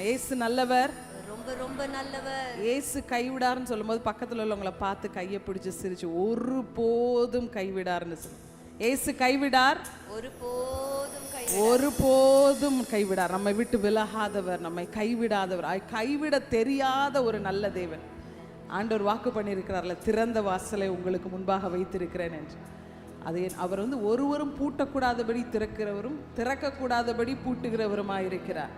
இயேசு நல்லவர், ரொம்ப ரொம்ப நல்லவர். இயேசு கைவிடாருன்னு சொல்லும்போது பக்கத்துல உள்ளவங்களை பார்த்து கையை பிடிச்சு சிரிச்சு ஒரு போதும் கைவிடாருன்னு சொல்லு. இயேசு கைவிடார், ஒருபோதும் கைவிடார். நம்மை விட்டு விலகாதவர், நம்மை கைவிடாதவர், கைவிட தெரியாத ஒரு நல்ல தேவன். ஆண்டவர் வாக்கு பண்ணியிருக்கிறார்ல, திறந்த வாசலை உங்களுக்கு முன்பாக வைத்திருக்கிறேன் என்று. அது அவர் ஒருவரும் பூட்டக்கூடாதபடி திறக்கிறவரும் திறக்கக்கூடாதபடி பூட்டுகிறவருமாயிருக்கிறார்.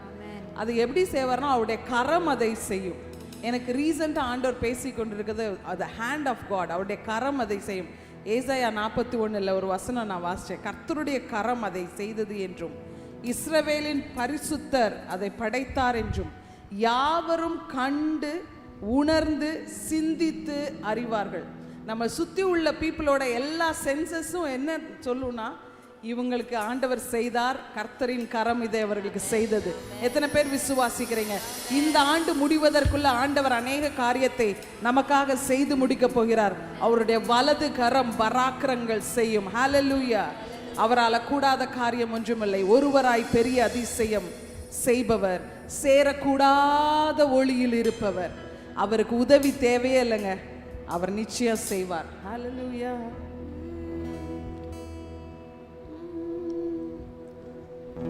அது எப்படி செய்வார்னா அவருடைய கரம் அதை செய்யும். எனக்கு ரீசெண்டாக ஆண்டவர் பேசி கொண்டிருக்கிறது அது ஹேண்ட் ஆஃப் காட், அவருடைய கரம் அதை செய்யும். ஏசாயா 41 ஒரு வசனம் நான் வாசித்தேன். கர்த்தருடைய கரம் அதை செய்தது என்றும் இஸ்ரவேலின் பரிசுத்தர் அதை படைத்தார் என்றும் யாவரும் கண்டு உணர்ந்து சிந்தித்து அறிவார்கள். நம்ம சுற்றி உள்ள பீப்புளோட எல்லா சென்சஸும் என்ன சொல்லுன்னா, இவங்களுக்கு ஆண்டவர் செய்தார், கர்த்தரின் கரம் இதை அவர்களுக்கு செய்தது. எத்தனை பேர் விசுவாசிக்கிறீங்க? இந்த ஆண்டு முடிவதற்குள்ள ஆண்டவர் அநேக காரியத்தை நமக்காக செய்து முடிக்க போகிறார். அவருடைய வலது கரம் பராக்கிரங்கள் செய்யும். ஹல்லேலூயா. அவரால் கூடாத காரியம் ஒன்றுமில்லை. ஒருவராய் பெரிய அதிசயம் செய்பவர், சேரக்கூடாத ஒளியில் இருப்பவர். அவருக்கு உதவி தேவையே இல்லைங்க, அவர் நிச்சயம் செய்வார். ஹல்லேலூயா.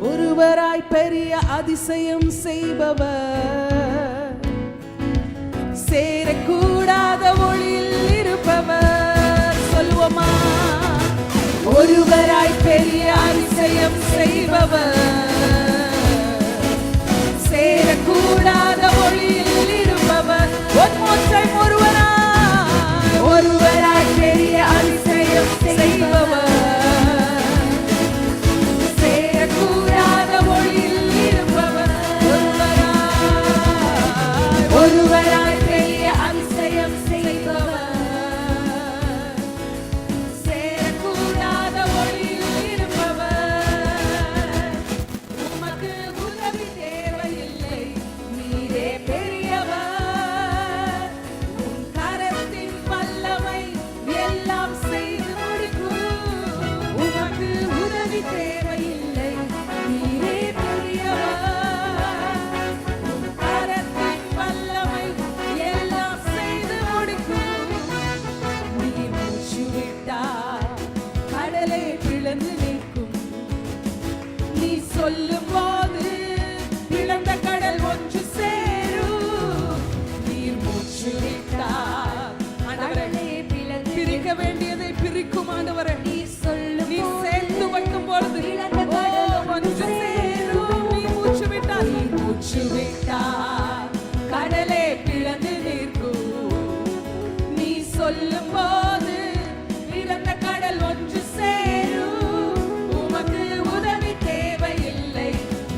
ஒருவராய் பெரிய அதிசயம் செய்பவர், சேரக்கூடாத ஒளியில் இருப்பவர். சொல்லுவோமா? ஒருவராய் பெரிய அதிசயம் செய்பவர், சேரக்கூடாத ஒளியில் இருப்பவர். ஒருவராய் பெரிய அதிசயம் செய்பவர், ஒருவராய் பெரிய அதிசயம் செய்பவர், சேரக்கூடாத ஒளியில் இருப்பவர். உமக்கு உதவி தேவையில்லை, நீரே பெரியவர். உன் கரத்தின் வல்லமை எல்லாம் செய்து முடிக்கும். உமக்கு உதவி தேவையில்லை, நீரே பெரியவர். சொல்லும் போது இழந்த கடல் ஒன்று சேரும். நீர் மூச்சு விட்டார் பிரிக்க வேண்டியதை பிரிக்கும் ஆண்டவரே. நீ சேர்த்து வைக்கும் பொழுது ஒன்று சேரும். நீ மூச்சு விட்டார் கடலே பிளந்து நிற்கும். நீ சொல்லும் போது இழந்த கடல் ஒன்று சேரும். உமக்கு உதவி தேவையில்லை,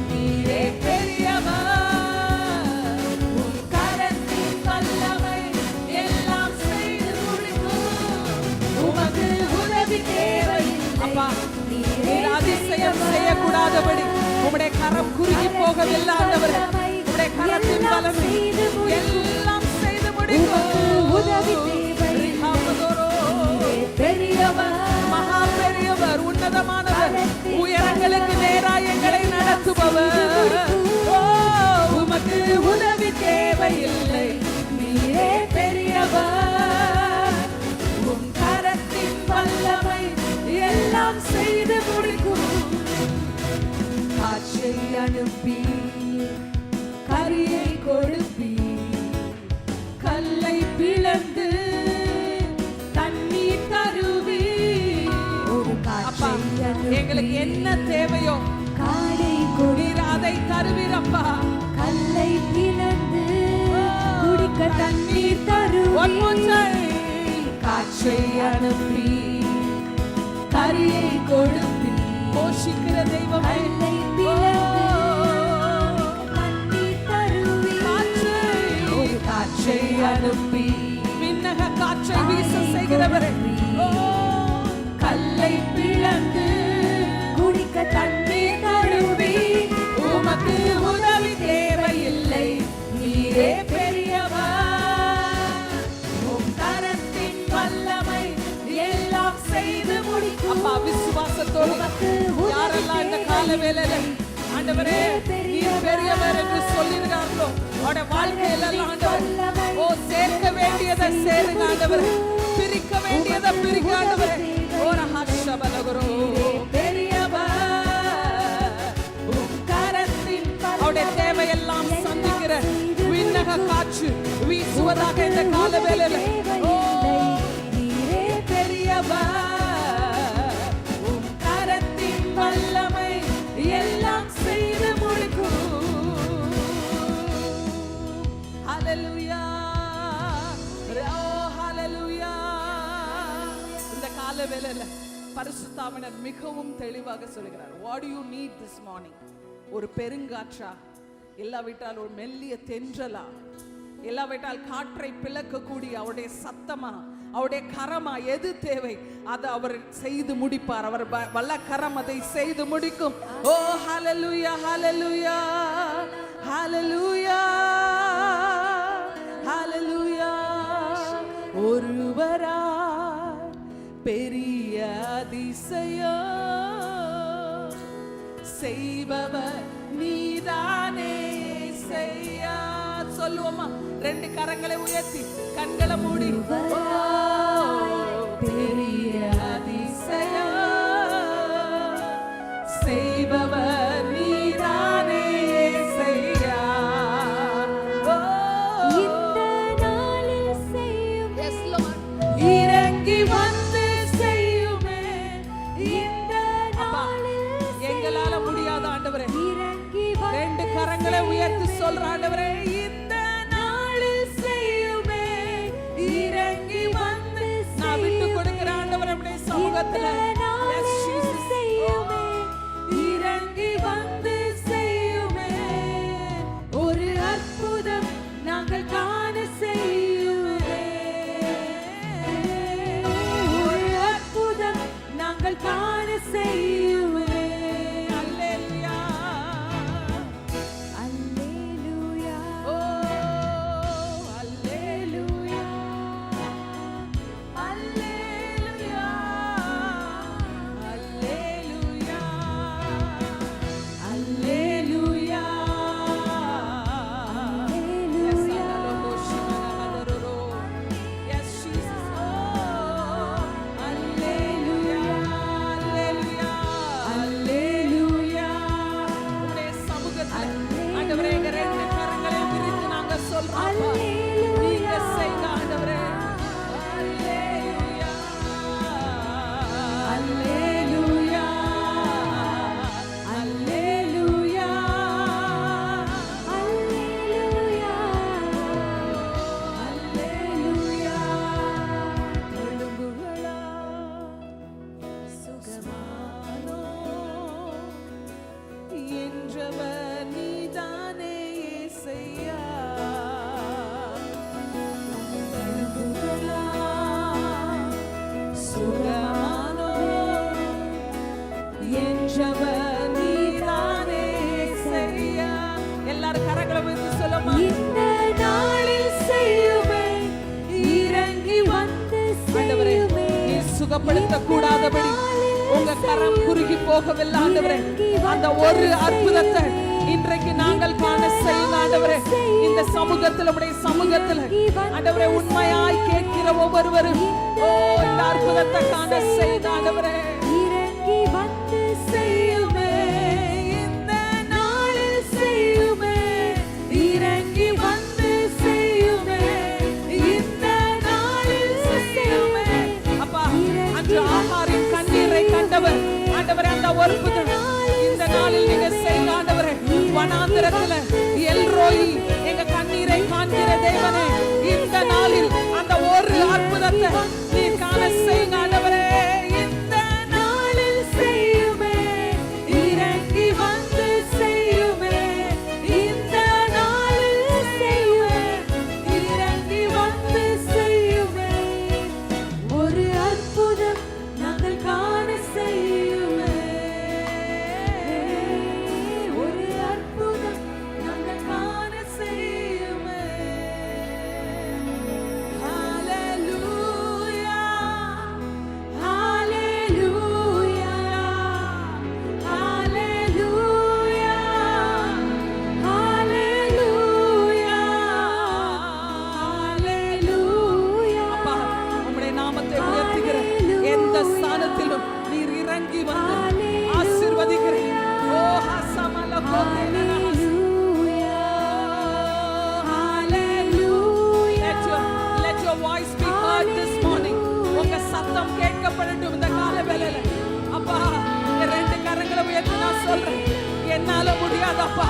நீரே பெரியவர். உன் கரத்தின் வல்லமை எல்லாம் செய்து முடிக்கும். உமக்கு உதவி தேவையில்லை. அப்பா, நீர் அதிசயம் செய்யக்கூடாதபடி உம்முடைய கரம் குறுகி போகவில்லை ஆண்டவரே. உம்முடைய கரத்தின் வல்லமை எல்லாம் செய்து முடிக்கும். உதவி பெரியவர், மகா பெரியவர், உன்னதமானவர், உயரங்களுக்கு நேராய் எங்களை நடத்துபவர். உமக்கு உதவி தேவையில்லை, நீரே பெரியவர். உன் கரத்தின் வல்லமை எல்லாம் செய்து முடிக்கும். காற்றை அனுப்பி கரியை கொடுப்பி, கல்லை பிளந்து தண்ணீர் தருவி. எங்களுக்கு என்ன தேவையோ நீர் அதை தருவீரப்பா. கல்லை பிளந்து குடிக்க தண்ணீர் தருவி. காற்றை அனுப்பி கரியை கொடுப்பி, போஷிக்கிற தெய்வம். கல்லை பிளந்து தண்ணீர் தருவி. காற்றை அனுப்பி விண்ணக காற்றை வீச செய்கிறவரே. கல்லை பிளந்து குடிக்க தண்ணீர் தருவி. உமக்கு உதவி தேவையில்லை, நீரே பெரியவர். உம் கரத்தின் வல்லமை எல்லாம் செய்து முடிக்கும். அப்பா, விசுவாசத்தோடு யாரெல்லாம் இந்த கால வேளையில ஆண்டவரே நீர் பெரியவர் என்று சொல்லியிருக்காங்களோ அவருடைய வாழ்க்கையில ஆண்டவர் ஓ சேர்க்க வேண்டியதை சேருங்க ஆண்டவர், பிரிக்க வேண்டியதை பிரிக்க ஆண்டவர். ஒரு ஹர்ஷபலகுரு பெரியவர் உம் கரத்தின் அவருடைய தேவையெல்லாம் சந்திக்கிற விண்ணக காற்று வீசுவதாக இந்த கால வேளையில ஓ நீரே பெரியவர் உம் கரத்தின் வல்லமை எல்லாம் செய்து முடிக்கும். ஹல்லேலூயா ஓ ஹல்லேலூயா. இந்த கால வேளையில பரிசுத்தாவினர் மிகவும் தெளிவாக சொல்கிறார், what do you need this morning? ஒரு பெருங்காற்றா, இல்லாவிட்டால் ஒரு மெல்லிய தென்றலா, இல்லாவிட்டால் காற்றை பிளக்கக்கூடிய அவருடைய சத்தமா, அவருடைய கரமா, எது தேவை அதை அவர் செய்து முடிப்பார். அவர் வல்ல கரம் அதை செய்து முடிக்கும். ஓ ஹல்லேலூயா ஹல்லேலூயா ஹல்லேலூயா ஹல்லேலூயா. ஒருவரா பெரிய அதிசயம் செய்பவர் நீதானே செய்யா. சொல்லுவோமா, ரெண்டு கரங்களை உயர்த்தி கண்களை மூடி ஓ பெரிய அதிசயம் செய்பவர் நீதானே செய்யா. இந்த நாளில் செய்யும் இறங்கி வந்து செய்யுமே. இந்த நாளில் எங்களால முடியாத ஆண்டவரே, இறங்கி ரெண்டு கரங்களை உயர்த்தி சொல்ற ஆண்டவரே, இந்த நாளில் செய்யுமே. இறங்கி வந்து நான் விட்டு கொடுக்கிற ஆண்டவரே நம்முடைய சமூகத்துல Yes, Jesus. செய்யுமே. இறங்கி வந்து செய்யுமே. ஒரு அற்புதம் நாங்கள் காண செய்யுமே. ஒரு அற்புதம் நாங்கள் காண செய்யுமே. அல்லேலூயா அல்லேலூயா ஓ அல்லேலூயா அல்லேலூயா அல்லேலூயா அல்லேலூயா. Yes, Hallelujah. Yes, Jesus. Oh, Hallelujah. Hallelujah. Hallelujah. உம்முடைய சமூகத்துல ஆண்டவரே எங்க ரெண்டு கரங்களை விரித்து நாங்க சொல்றோம் அப்பா. நீங்க செய்யுங்க ஆண்டவரே. Hallelujah. Hallelujah. Hallelujah. அல்லேலூயா அல்லேலூயா. எலும்புகளா சுகமானோ என்றவர் நீதானே இயேசையா. எலும்புகளா சுகமானோ என்றவர் நீதானே இயேசையா. எல்லாரும் கரங்களை வைத்து சொல்லுமா, இந்த நாளில் செய்யுமே. இறங்கி வந்து ஆண்டவரே செய்யுமே. நீர் சுகப்படுத்த கூடாதபடி உங்க கரம் குறுகி போகவில்லை ஆண்டவரே. அந்த ஒரு அற்புதத்தை இன்றைக்கு நாங்கள் காண செய்யுங்க ஆண்டவரே. இந்த சமூகத்தில் உடைய சமூகத்தில் ஆண்டவரே உண்மையாய் கேட்கிற ஒவ்வொருவரும் ஓ இந்த அற்புதத்தை காண செய்யுங்க ஆண்டவரே. இறங்கி வந்து செய்யுமே. இந்த நாளில் செய்யுமே. இறங்கி வந்து செய்யுமே. இந்த நாளில் செய்யுமே. அப்பா அன்று ஆகாரின் கண்ணீரை கண்டவர் ஆண்டவரே, அந்த அற்புதம் இந்த நாளில் நீங்க செய்யுங்க ஆண்டவரே. வனாந்திரத்துல எல்ரோயி எங்க கண்ணீரை காண்கிற தேவனே, இந்த நாளில் அந்த ஒரு அற்புதத்தை நீ காண செய்யுங்க ஆண்டவரே. இந்த நாளில் செய்யுமே. இறங்கி வந்து செய்யுமே. இந்த நாளில் செய்யுமே. இறங்கி வந்து செய்யுமே. ஒரு அற்புதம் நாங்கள் காண செய்யுமே. ஒரு அற்புதம் நாங்கள் காண செய்யுமே. Hallelujah. என்னால முடியாதப்பா,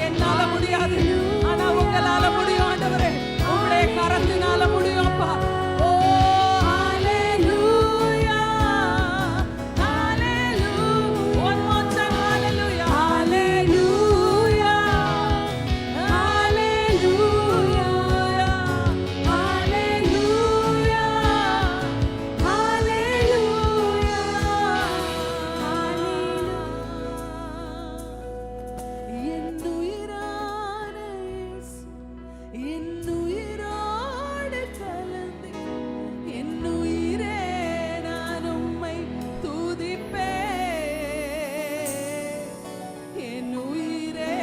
என்னால முடியாது, ஆனா உங்களால முடியும் ஆண்டவரே. உங்களுடைய கரத்தினால முடியும் அப்பா. ஓ ஹalleluya, ஹalleluya. One more time, hallelujah, hallelujah, hallelujah, hallelujah, hallelujah. என்னுயிரான இயேசு, என்னுயிரோடு கலந்து, என்னுயிரே நான் உம்மை துதிப்பேன், என்னுயிரே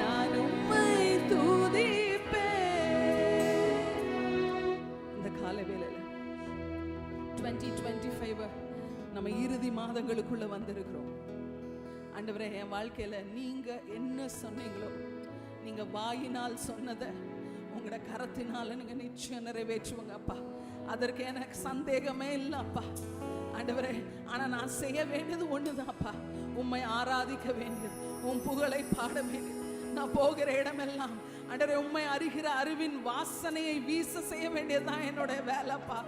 நான் உம்மை துதிப்பேன். இந்த கால வேளையில 2025 நம்ம இறுதி மாதங்களுக்குள்ள வந்திருக்கிறோம். ஆண்டவரே, என் வாழ்க்கையில நீங்க என்ன சொன்னீங்களோ, நீங்க வாயினால் சொன்னதை உங்களோட கரத்தினால நீங்க நிச்சயம் நிறைவேற்றுவங்க அப்பா. அதற்கு எனக்கு சந்தேகமே இல்லை அப்பா. ஆண்டவரே, ஆனா நான் செய்ய வேண்டியது ஒண்ணுதான்ப்பா, உம்மை ஆராதிக்க வேண்டியது, உன் புகழை பாட வேண்டியது. நான் போகிற இடமெல்லாம் ஆண்டவரே உம்மை அறிகிற அறிவின் வாசனையை வீச செய்ய வேண்டியதுதான் என்னோட வேலைப்பா.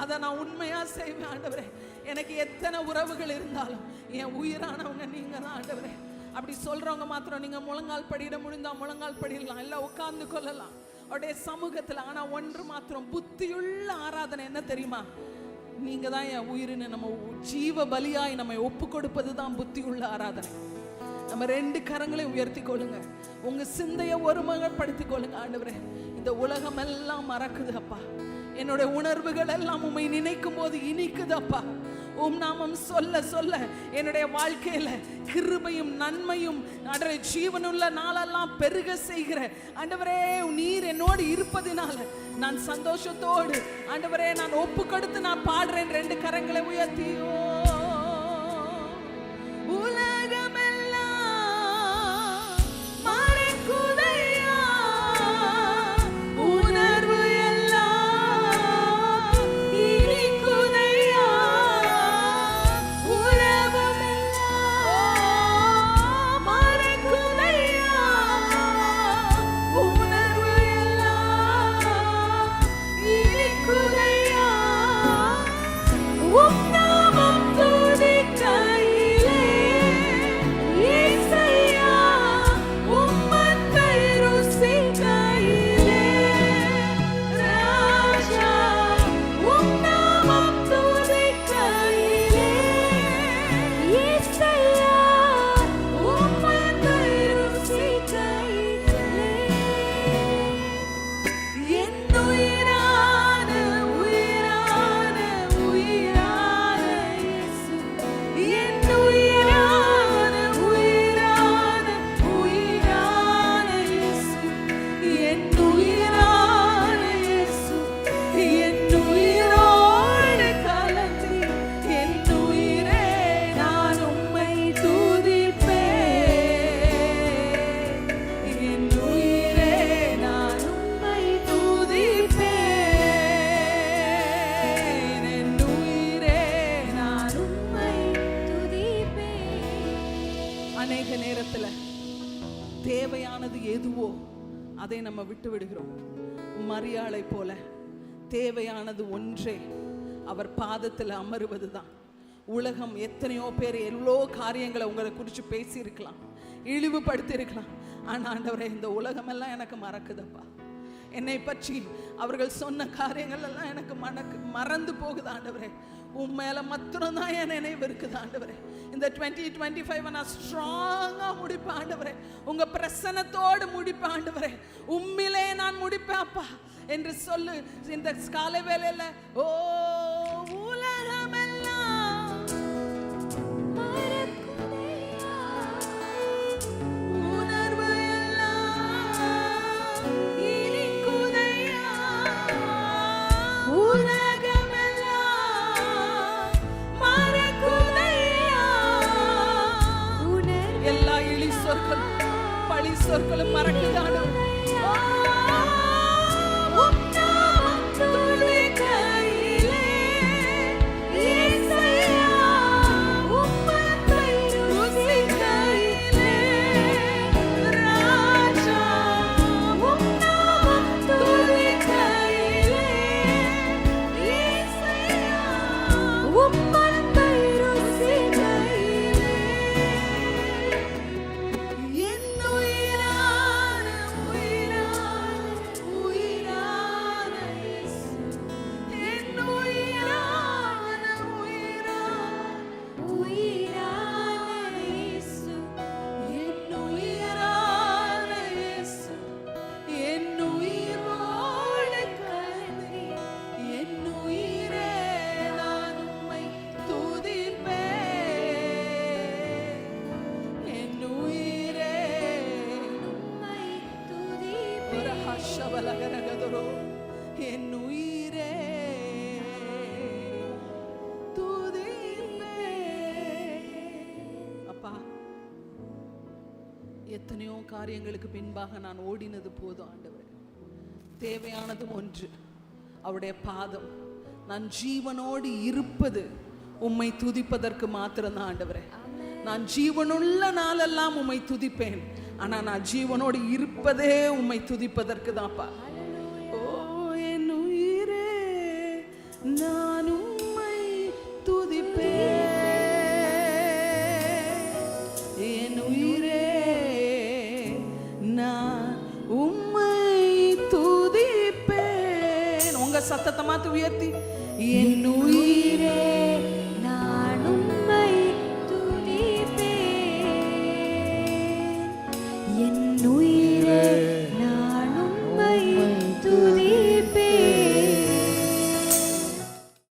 அதை நான் உண்மையா செய்வேன் ஆண்டவரே. எனக்கு எத்தனை உறவுகள் இருந்தாலும் என் உயிரானவங்க நீங்க தான் ஆண்டவரே. அப்படி சொல்றவங்க மாத்திரம் நீங்க முழங்கால் படியிட முடிந்தா முழங்கால் படிடலாம், இல்லை உட்கார்ந்து கொள்ளலாம் அவருடைய சமூகத்தில். ஆனா ஒன்று மாத்திரம், புத்தியுள்ள ஆராதனை என்ன தெரியுமா? நீங்க தான் என் உயிரின்னு நம்ம ஜீவ பலியாய் நம்ம ஒப்பு கொடுப்பது தான் புத்தியுள்ள ஆராதனை. நம்ம ரெண்டு கரங்களை உயர்த்தி கொள்ளுங்க, உங்க சிந்தையை ஒருமுகப்படுத்திக் கொள்ளுங்க. ஆண்டவரே, இந்த உலகம் எல்லாம் மறக்குது அப்பா, என்னோட உணர்வுகள் எல்லாம் உம்மை நினைக்கும் போது இனிக்குது அப்பா. உம் நாமம் சொல்ல சொல்ல என்னுடைய வாழ்க்கையில கிருபையும் நன்மையும் ஆண்டவரே ஜீவனுள்ள நாளெல்லாம் பெருக செய்கிற ஆண்டவரே, நீர் என்னோடு இருப்பதினால நான் சந்தோஷத்தோடு ஆண்டவரே நான் ஒப்பு கொடுத்து நான் பாடுறேன். ரெண்டு கரங்களை உயர்த்தியோ தேவையானது எதுவோ அதை நம்ம விட்டு விடுகிறோம். மரியாளை போல தேவையானது ஒன்றே, அவர் பாதத்தில் அமருவதுதான். உலகம் எத்தனையோ பேர் எவ்வளோ காரியங்களை உங்களை குறித்து பேசி இருக்கலாம், இழிவுபடுத்தி இருக்கலாம். ஆனா ஆண்டவரே, இந்த உலகமெல்லாம் எனக்கு மறக்குதப்பா. என்னை பற்றி அவர்கள் சொன்ன காரியங்கள் எல்லாம் எனக்கு மறந்து போகுது ஆண்டவரே. உண்மையில மாத்திரம் தான் என் நினைவு இருக்குது ஆண்டவரே. இந்த 2025 நான் ஸ்ட்ராங்கா முடிப்பேன் ஆண்டவரே, உங்க பிரசன்னத்தோடு முடிப்பேன் ஆண்டவரே. உண்மையிலே நான் முடிப்பேன் அப்பா என்று சொல்லு. இந்த காலை வேளையில ஓ உலகமெல்லாம் மறக்குதையா, உணர்வு எல்லாம் இனிக்குதையா, உலகமெல்லாம் மறக்குதையா. எல்லா இழி சொற்களும் பழி சொற்களும் மறக்குதானோ. உம் நாமம் துதி கையிலே ஒரு ஹஷபலகரகதரோ என் உயிரே துதிப்பே. அப்பா, எத்தனையோ காரியங்களுக்கு பின்பாக நான் ஓடினது போதும் ஆண்டவரே. தேவையானதும் ஒன்று, அவருடைய பாதம். நான் ஜீவனோடு இருப்பது உம்மை துதிப்பதற்கு மாத்திரம்தான் ஆண்டவரே. நான் ஜீவனுள்ள நாளெல்லாம் உம்மை துதிப்பேன். ஆனா நான் ஜீவனோடு இருப்பதே உம்மை துதிப்பதற்கு தான்ப்பா. ஓ என் உயிரே நான் உம்மை துதிப்பேன். என் உயிரே நான் உம்மை துதிப்பேன். உங்க சத்தத்தை மாத்து உயர்த்தி, என் உயிரே